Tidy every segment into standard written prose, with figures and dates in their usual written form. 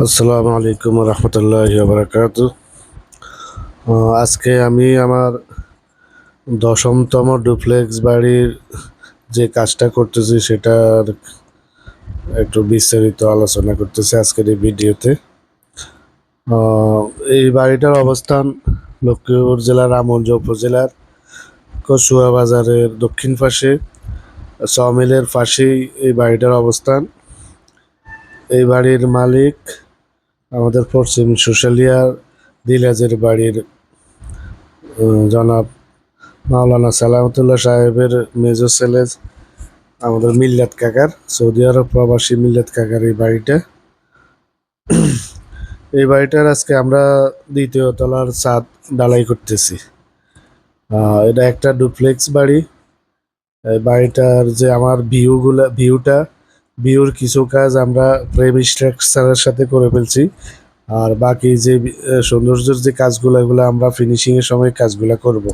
আসসালামু আলাইকুম রহমতুল্লাহি বারাকাতু। আজকে আমি আমার 10তম ডুপ্লেক্স বাড়ির যে কাজটা করতেছি সেটার একটু বিস্তারিত আলোচনা করতেছি আজকের এই ভিডিওতে। আহ, এই বাড়িটার অবস্থান লক্ষ্মীপুর জেলার রামগঞ্জ উপজেলার কচুয়া বাজারের দক্ষিণ পাশে সমিলের পাশেই এই বাড়িটার অবস্থান। এই বাড়ির মালিক আমাদের পশ্চিম শুশুলিয়ার দিলাজের বাড়ির জনাব মাওলানা সালামতুল্লাহ সাহেবের মেজর ছেলে আমাদের মিল্লাত কাকার, সৌদি আরব প্রবাসী মিল্লাত কাকার এই বাড়িটার আজকে আমরা দ্বিতীয় তলার ছাদ ঢালাই করতেছি। এটা একটা ডুপ্লেক্স বাড়ি। এই বাড়িটার যে আমার ভিউর কিছু কাজ আমরা ফ্রেম স্ট্রাকচারের সাথে করে ফেলছি, আর বাকি যে সৌন্দর্যের যে কাজগুলো এগুলো আমরা ফিনিশিং এর সময় কাজগুলো করব।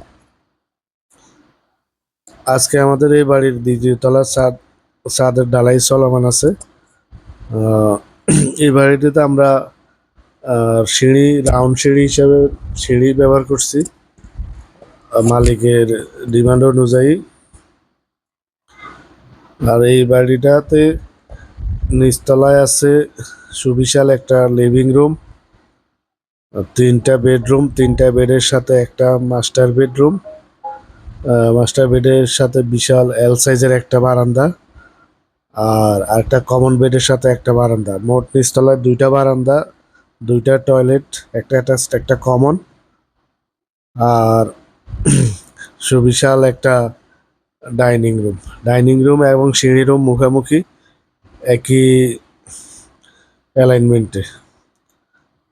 আজকে আমাদের এই বাড়ির দ্বিতীয় তলার ছাদের ঢালাই চলমান আছে। এই বাড়িটিতে আমরা রাউন্ড সিঁড়ি হিসাবে সিঁড়ি ব্যবহার করছি মালিকের ডিমান্ড অনুযায়ী। আর এই বাড়িটাতে নিচতলায় আছে সুবিশাল একটা লিভিং রুম, 3টা বেডরুম, 3টা বেডের সাথে একটা মাস্টার বেডরুম, মাস্টার বেডের সাথে বিশাল এল সাইজের একটা বারান্দা, আর একটা কমন বেডের সাথে একটা বারান্দা। মোট নিচতলায় 2টা বারান্দা, 2টা টয়লেট, একটা অ্যাটাচড একটা কমন, আর সুবিশাল একটা ডাইনিং রুম এবং সিঁড়ি রুম মুখোমুখি একই অ্যালাইনমেন্টে।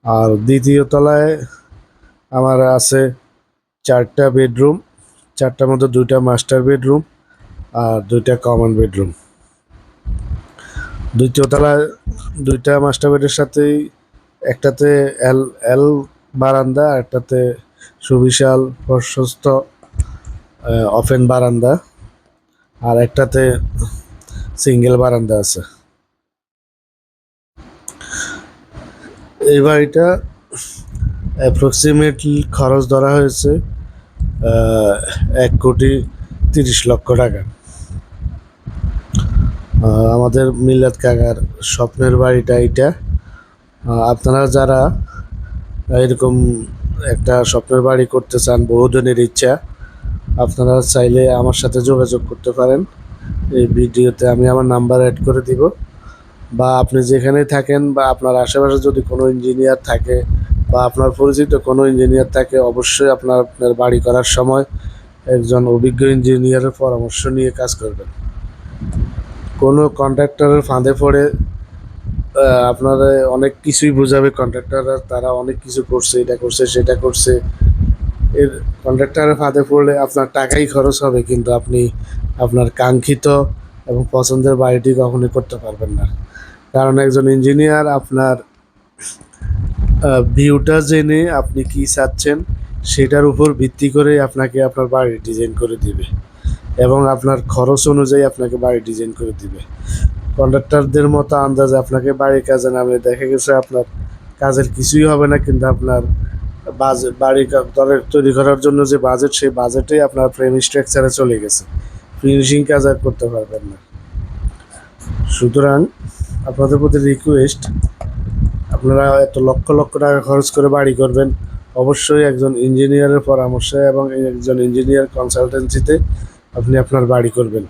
আর দ্বিতীয় তলায় আমার আছে 4টা বেডরুম, 4টার মধ্যে 2টা মাস্টার বেডরুম আর 2টা কমন বেডরুম। দ্বিতীয় তলায় 2টা মাস্টার বেডের সাথেই একটাতে এল এল বারান্দা, একটাতে সুবিশাল প্রশস্ত ওপেন বারান্দা, আর একটাতে সিঙ্গেল বারান্দা আছে। এই বাড়িটা অ্যাপ্রক্সিমেটলি খরচ ধরা হয়েছে 1,30,00,000 টাকা। আমাদের মিল্লাত কাকার স্বপ্নের বাড়িটা এইটা। আপনারা যারা এরকম একটা স্বপ্নের বাড়ি করতে চান, বহুদিনের ইচ্ছা, আপনারা চাইলে আমার সাথে যোগাযোগ করতে পারেন। এই ভিডিওতে আমি আমার নাম্বার অ্যাড করে দিব, বা আপনি যেখানে থাকেন বা আপনার আশেপাশে যদি কোনো ইঞ্জিনিয়ার থাকে বা আপনার পরিচিত কোনো ইঞ্জিনিয়ার থাকে, অবশ্যই আপনার বাড়ি করার সময় একজন অভিজ্ঞ ইঞ্জিনিয়ারের পরামর্শ নিয়ে কাজ করবেন। কোনো কন্ট্রাক্টরের ফাঁদে পড়ে আপনারা অনেক কিছুই বোঝাবে কন্ট্রাক্টররা, তারা অনেক কিছু করছে, এটা করছে সেটা করছে। এর কন্ট্রাক্টরের ফাঁদে পড়লে আপনার টাকাই খরচ হবে, কিন্তু আপনি আপনার কাঙ্ক্ষিত এবং পছন্দের বাড়িটি কখনোই করতে পারবেন না। কারণ একজন ইঞ্জিনিয়ার আপনার ভিউটা জেনে আপনি কি চাচ্ছেন সেটার উপর ভিত্তি করে আপনাকে আপনার বাড়ি ডিজাইন করে দিবে, এবং আপনার খরচ অনুযায়ী আপনাকে বাড়ি ডিজাইন করে দিবে। কন্ট্রাক্টরদের মতো আন্দাজে আপনাকে বাড়ির কাজে নামে দেখা গেছে আপনার কাজের কিছুই হবে না, কিন্তু আপনার বাড়ি তৈরি করার জন্য যে বাজেট, সেই বাজেটেই আপনার ফ্রেম স্ট্রাকচারে চলে গেছে, ফিনিশিং কাজ আর করতে পারবেন না। সুতরাং আপনাদের প্রতি রিকোয়েস্ট, আপনারা এত লক্ষ লক্ষ টাকা খরচ করে বাড়ি করবেন, অবশ্যই একজন ইঞ্জিনিয়ারের পরামর্শে এবং একজন ইঞ্জিনিয়ার কনসালটেন্সিতে আপনি আপনার বাড়ি করবেন।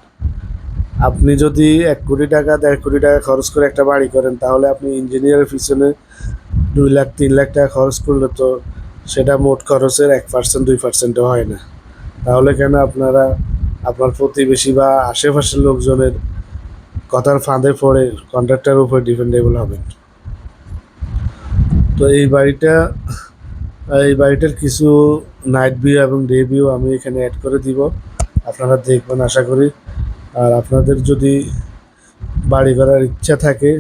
আপনি যদি 1,00,00,000 টাকা 1.5 কোটি টাকা খরচ করে একটা বাড়ি করেন, তাহলে আপনি ইঞ্জিনিয়ারের পিছনে 2 লাখ 3 লাখ টাকা খরচ করলে তো সেটা মোট খরচের 1% 2%ও হয় না। তাহলে কেন আপনারা আপনার প্রতিবেশী বা আশেপাশের লোকজনের কথার ফাঁদে পড়ে কন্ট্রাক্টরের উপর ডিপেন্ডেবল হবেন? তো এই বাড়িটার কিছু নাইট ভিউ এবং ডে ভিউ আমি এখানে অ্যাড করে দিব, আপনারা দেখবেন আশা করি। আর আপনাদের যদি বাড়ি করার ইচ্ছা থাকে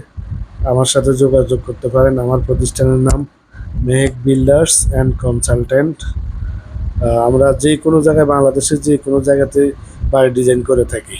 আমার সাথে যোগাযোগ করতে পারেন। আমার প্রতিষ্ঠানের নাম মেহেক বিল্ডার্স অ্যান্ড কনসালটেন্ট। আমরা যে কোনো জায়গায়, বাংলাদেশের যে কোনো জায়গাতে বাড়ি ডিজাইন করে থাকি।